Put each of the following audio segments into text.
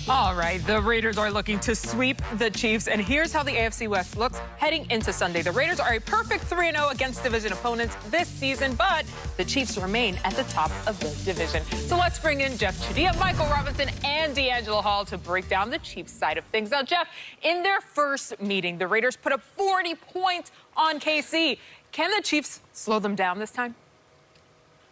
All right, the Raiders are looking to sweep the Chiefs, and here's how the AFC West looks heading into Sunday. The Raiders are a perfect 3-0 against division opponents this season, but the Chiefs remain at the top of the division. So let's bring in Jeff Chadiha, Michael Robinson, and D'Angelo Hall to break down the Chiefs side of things. Now, Jeff, in their first meeting, the Raiders put up 40 points on KC. Can the Chiefs slow them down this time?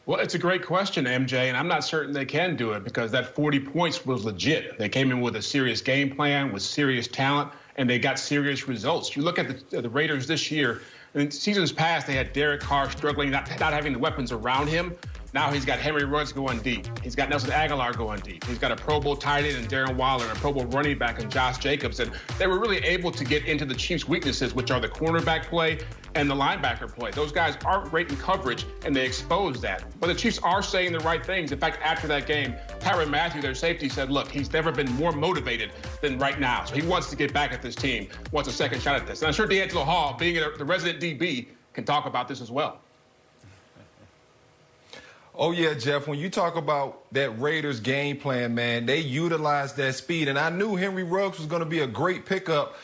Well, it's a great question, MJ, and I'm not certain they can do it because that 40 points was legit. They came in with a serious game plan, with serious talent, and they got serious results. You look at the Raiders this year, in seasons past, they had Derek Carr struggling, not having the weapons around him. Now he's got Henry Ruggs going deep. He's got Nelson Aguilar going deep. He's got a Pro Bowl tight end in Darren Waller and a Pro Bowl running back in Josh Jacobs. And they were really able to get into the Chiefs' weaknesses, which are the cornerback play and the linebacker play. Those guys aren't great in coverage, and they expose that. But the Chiefs are saying the right things. In fact, after that game, Tyrann Mathieu, their safety, said, look, he's never been more motivated than right now. So he wants to get back at this team, wants a second shot at this. And I'm sure D'Angelo Hall, being the resident DB, can talk about this as well. Oh, yeah, Jeff, when you talk about that Raiders game plan, man, they utilized that speed. And I knew Henry Ruggs was going to be a great pickup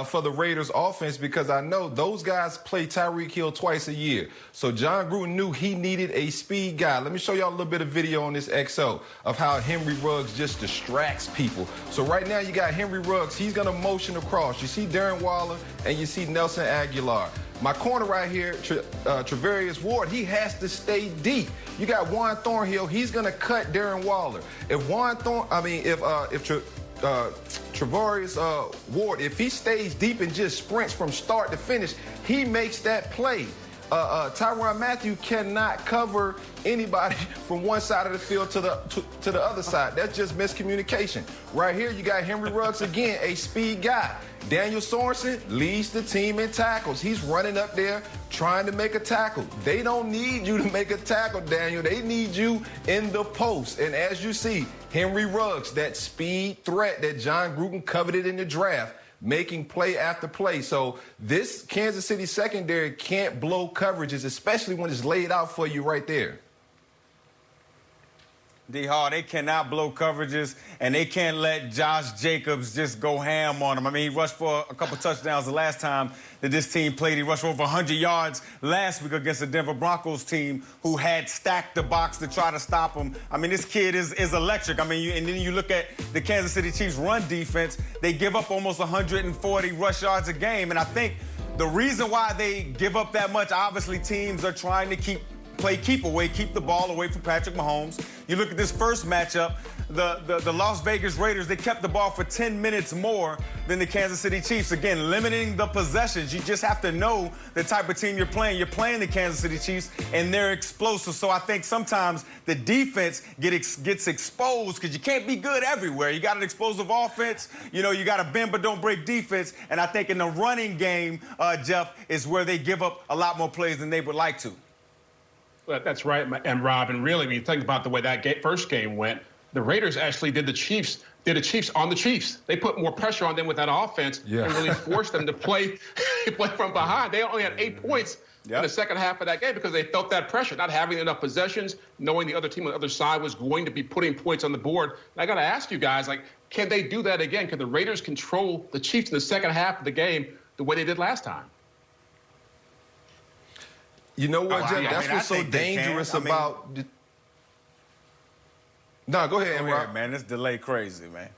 for the Raiders offense because I know those guys play Tyreek Hill twice a year. So John Gruden knew he needed a speed guy. Let me show y'all a little bit of video on this XO of how Henry Ruggs just distracts people. So right now you got Henry Ruggs. He's going to motion across. You see Darren Waller and you see Nelson Aguilar. My corner right here, Travarius Ward, he has to stay deep. You got Juan Thornhill, he's gonna cut Darren Waller. If Travarius Ward, if he stays deep and just sprints from start to finish, he makes that play. Tyrann Mathieu cannot cover anybody from one side of the field to the other side. That's just miscommunication. Right here, you got Henry Ruggs again, a speed guy. Daniel Sorensen leads the team in tackles. He's running up there trying to make a tackle. They don't need you to make a tackle, Daniel. They need you in the post. And as you see, Henry Ruggs, that speed threat that John Gruden coveted in the draft, making play after play. So this Kansas City secondary can't blow coverages, especially when it's laid out for you right there. D-Hall, they cannot blow coverages, and they can't let Josh Jacobs just go ham on them. I mean, he rushed for a couple touchdowns the last time that this team played. He rushed for over 100 yards last week against the Denver Broncos team who had stacked the box to try to stop him. I mean, this kid is electric. I mean, and then you look at the Kansas City Chiefs run defense, they give up almost 140 rush yards a game, and I think the reason why they give up that much, obviously teams are trying to keep the ball away from Patrick Mahomes. You look at this first matchup, the Las Vegas Raiders, they kept the ball for 10 minutes more than the Kansas City Chiefs. Again, limiting the possessions. You just have to know the type of team you're playing. You're playing the Kansas City Chiefs, and they're explosive. So I think sometimes the defense gets exposed because you can't be good everywhere. You got an explosive offense. You know, you got a bend but don't break defense. And I think in the running game, Jeff, is where they give up a lot more plays than they would like to. That's right, and Rob, and really, when you think about the way that first game went, the Raiders actually did the Chiefs on the Chiefs. They put more pressure on them with that offense and really forced them to play from behind. They only had 8 points in the second half of that game because they felt that pressure, not having enough possessions, knowing the other team on the other side was going to be putting points on the board. And I got to ask you guys, like, can they do that again? Can the Raiders control the Chiefs in the second half of the game the way they did last time? You know what, Jeff? That's what's so dangerous about. No, go ahead, Rob. Man. This delay crazy, man.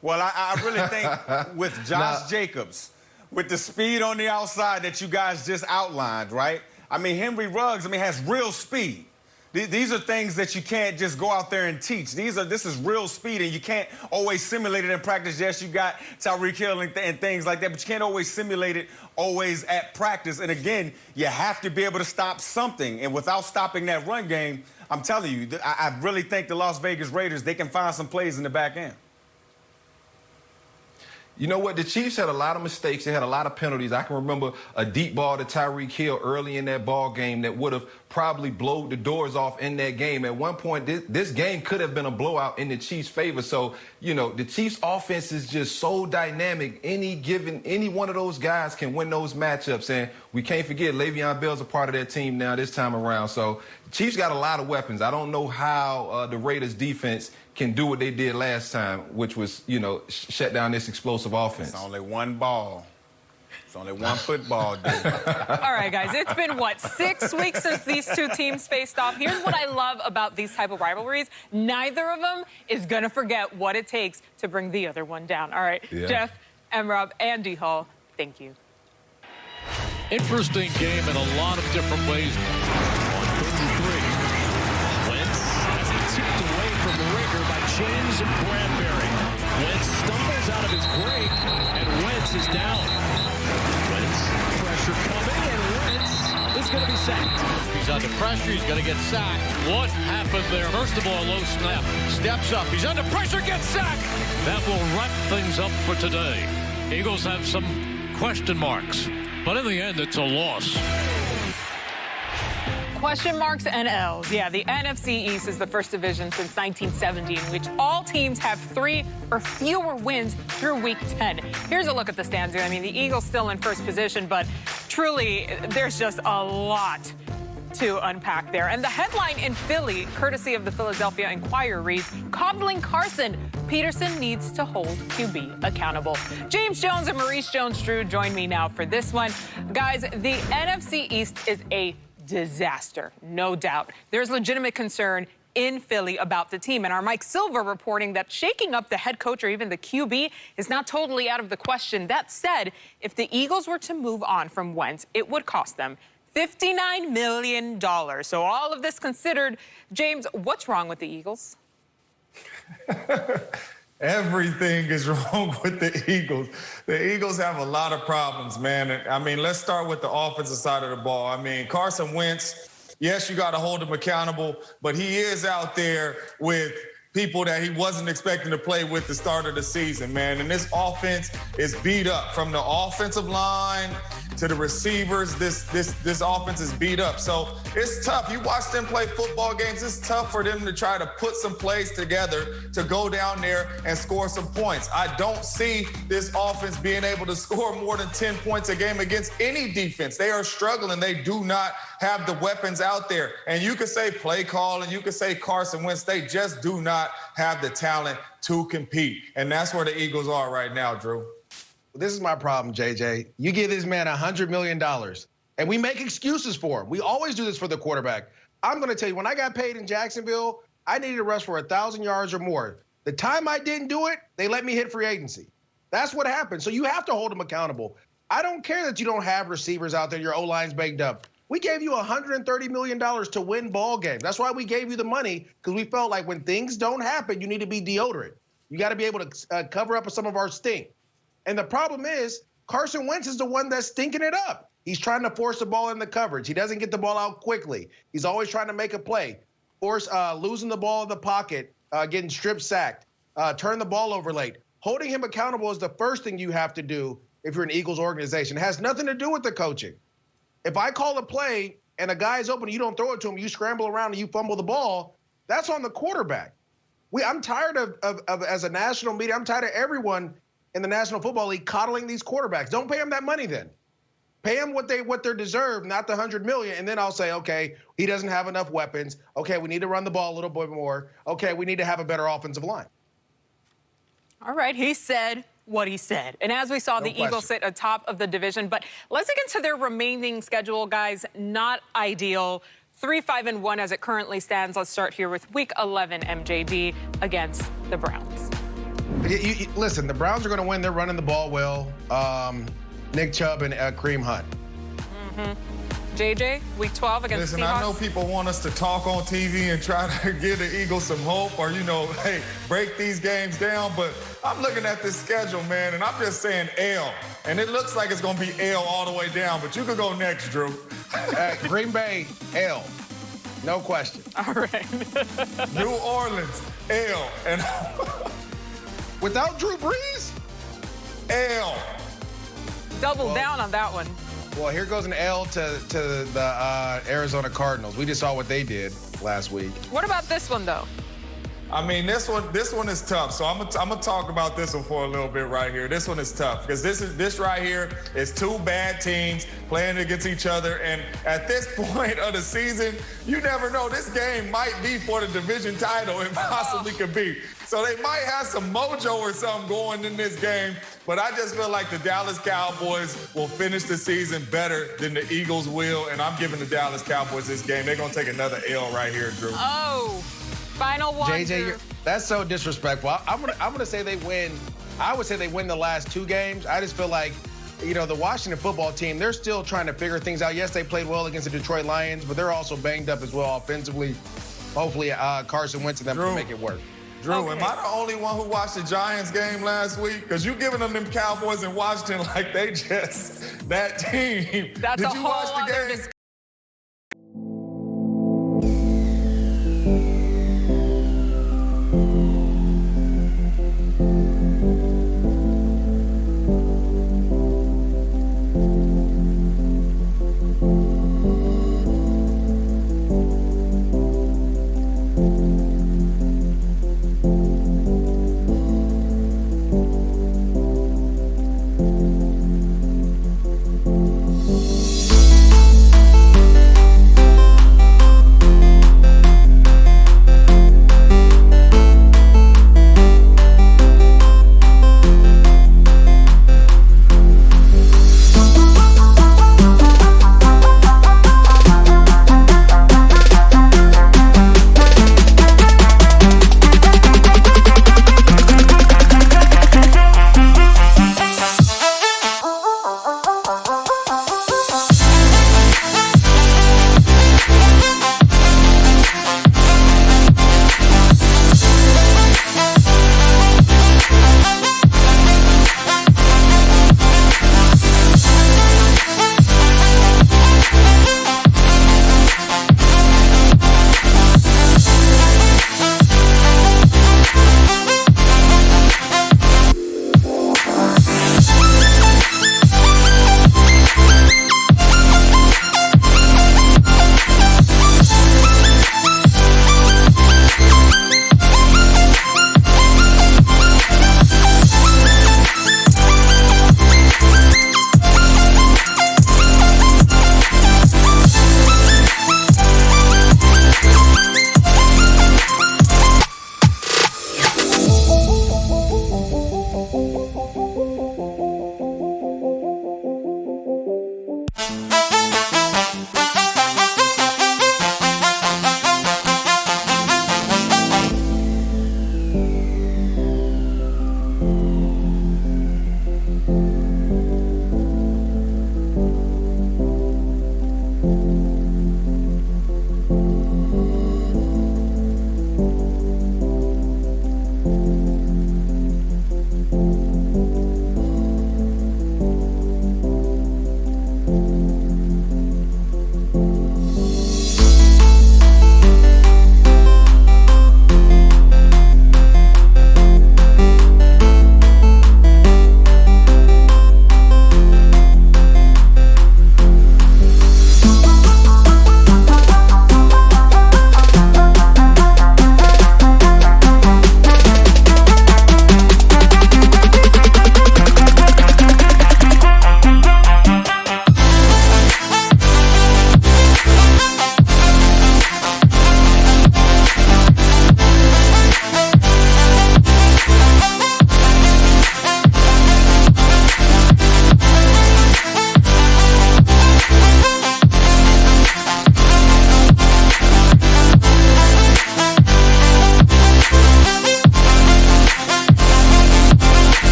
Well, I really think with Josh Jacobs, with the speed on the outside that you guys just outlined, right? I mean, Henry Ruggs, has real speed. These are things that you can't just go out there and teach. This is real speed, and you can't always simulate it in practice. Yes, you got Tyreek Hill and things like that, but you can't always simulate it always at practice. And again, you have to be able to stop something. And without stopping that run game, I'm telling you, I really think the Las Vegas Raiders, they can find some plays in the back end. You know what? The Chiefs had a lot of mistakes. They had a lot of penalties. I can remember a deep ball to Tyreek Hill early in that ball game that would have probably blown the doors off in that game. At one point, this game could have been a blowout in the Chiefs' favor. So, you know, the Chiefs' offense is just so dynamic. Any one of those guys can win those matchups. And we can't forget Le'Veon Bell's a part of that team now this time around. So the Chiefs got a lot of weapons. I don't know how the Raiders' defense can do what they did last time, which was, you know, shut down this explosive offense. It's only one ball. It's only one football, dude. All right, guys, it's been, what, 6 weeks since these two teams faced off. Here's what I love about these type of rivalries. Neither of them is going to forget what it takes to bring the other one down. All right, Yeah. Jeff, Rob, and D-Hall, thank you. Interesting game in a lot of different ways. On 53. Wentz has it tipped away from Rager by James Bradbury. Wentz stumbles out of his break, and Wentz is down. Wentz, pressure coming, and Wentz is going to be sacked. He's under pressure. He's going to get sacked. What happened there? First of all, low snap. Steps up. He's under pressure, gets sacked. That will wrap things up for today. Eagles have some question marks. But in the end, it's a loss. Question marks and L's. Yeah, the NFC East is the first division since 1970 in which all teams have 3 or fewer wins through Week 10. Here's a look at the standings. I mean, the Eagles still in first position, but truly, there's just a lot to unpack there. And the headline in Philly, courtesy of the Philadelphia Inquirer, reads, "Coddling Carson. Peterson needs to hold QB accountable." James Jones and Maurice Jones-Drew join me now for this one. Guys, the NFC East is a disaster, no doubt. There's legitimate concern in Philly about the team. And our Mike Silver reporting that shaking up the head coach or even the QB is not totally out of the question. That said, if the Eagles were to move on from Wentz, it would cost them $59 million. So all of this considered, James, what's wrong with the Eagles? Everything is wrong with the Eagles. The Eagles have a lot of problems, man. I mean, let's start with the offensive side of the ball. I mean, Carson Wentz, yes, you got to hold him accountable, but he is out there with people that he wasn't expecting to play with the start of the season, man. And this offense is beat up from the offensive line to the receivers. This offense is beat up. So it's tough. You watch them play football games. It's tough for them to try to put some plays together to go down there and score some points. I don't see this offense being able to score more than 10 points a game against any defense. They are struggling. They do not have the weapons out there. And you could say play call and you could say Carson Wentz. They just do not have the talent to compete. And that's where the Eagles are right now, Drew. This is my problem, JJ. You give this man $100 million, and we make excuses for him. We always do this for the quarterback. I'm going to tell you, when I got paid in Jacksonville, I needed to rush for 1,000 yards or more. The time I didn't do it, they let me hit free agency. That's what happened. So you have to hold them accountable. I don't care that you don't have receivers out there, your O-line's baked up. We gave you $130 million to win ball games. That's why we gave you the money, because we felt like when things don't happen, you need to be deodorant. You got to be able to cover up some of our stink. And the problem is, Carson Wentz is the one that's stinking it up. He's trying to force the ball in the coverage. He doesn't get the ball out quickly. He's always trying to make a play. Losing the ball in the pocket, getting strip sacked, turn the ball over late. Holding him accountable is the first thing you have to do if you're an Eagles organization. It has nothing to do with the coaching. If I call a play and a guy is open and you don't throw it to him, you scramble around and you fumble the ball, that's on the quarterback. I'm tired of as a national media, I'm tired of everyone in the National Football League coddling these quarterbacks. Don't pay them that money then. Pay them what they deserve, not the $100 million, and then I'll say, okay, he doesn't have enough weapons. Okay, we need to run the ball a little bit more. Okay, we need to have a better offensive line. All right, he said what he said. And as we saw, the Eagles sit atop of the division. But let's dig into their remaining schedule, guys. Not ideal. 3-5-1 as it currently stands. Let's start here with Week 11, MJD, against the Browns. Listen, the Browns are going to win. They're running the ball well. Nick Chubb and Kareem Hunt. JJ, Week 12 against Listen, Seahawks. I know people want us to talk on TV and try to give the Eagles some hope or, hey, break these games down. But I'm looking at this schedule, man, and I'm just saying L. And it looks like it's going to be L all the way down. But you could go next, Drew. Green Bay, L. No question. All right. New Orleans, L. And without Drew Brees? L. Double down on that one. Well, here goes an L to the Arizona Cardinals. We just saw what they did last week. What about this one, though? I mean, this one is tough. So I'm gonna talk about this one for a little bit right here. This one is tough because this right here is two bad teams playing against each other. And at this point of the season, you never know. This game might be for the division title. It possibly could be. So they might have some mojo or something going in this game. But I just feel like the Dallas Cowboys will finish the season better than the Eagles will. And I'm giving the Dallas Cowboys this game. They're gonna take another L right here, Drew. Oh. Final one. JJ, that's so disrespectful. I'm gonna say they win. I would say they win the last two games. I just feel like, the Washington football team, they're still trying to figure things out. Yes, they played well against the Detroit Lions, but they're also banged up as well offensively. Hopefully, Carson Wentz and them can make it work. Drew, am I the only one who watched the Giants game last week? Because you giving them Cowboys in Washington like they just that team. That's Did a you whole watch the other game?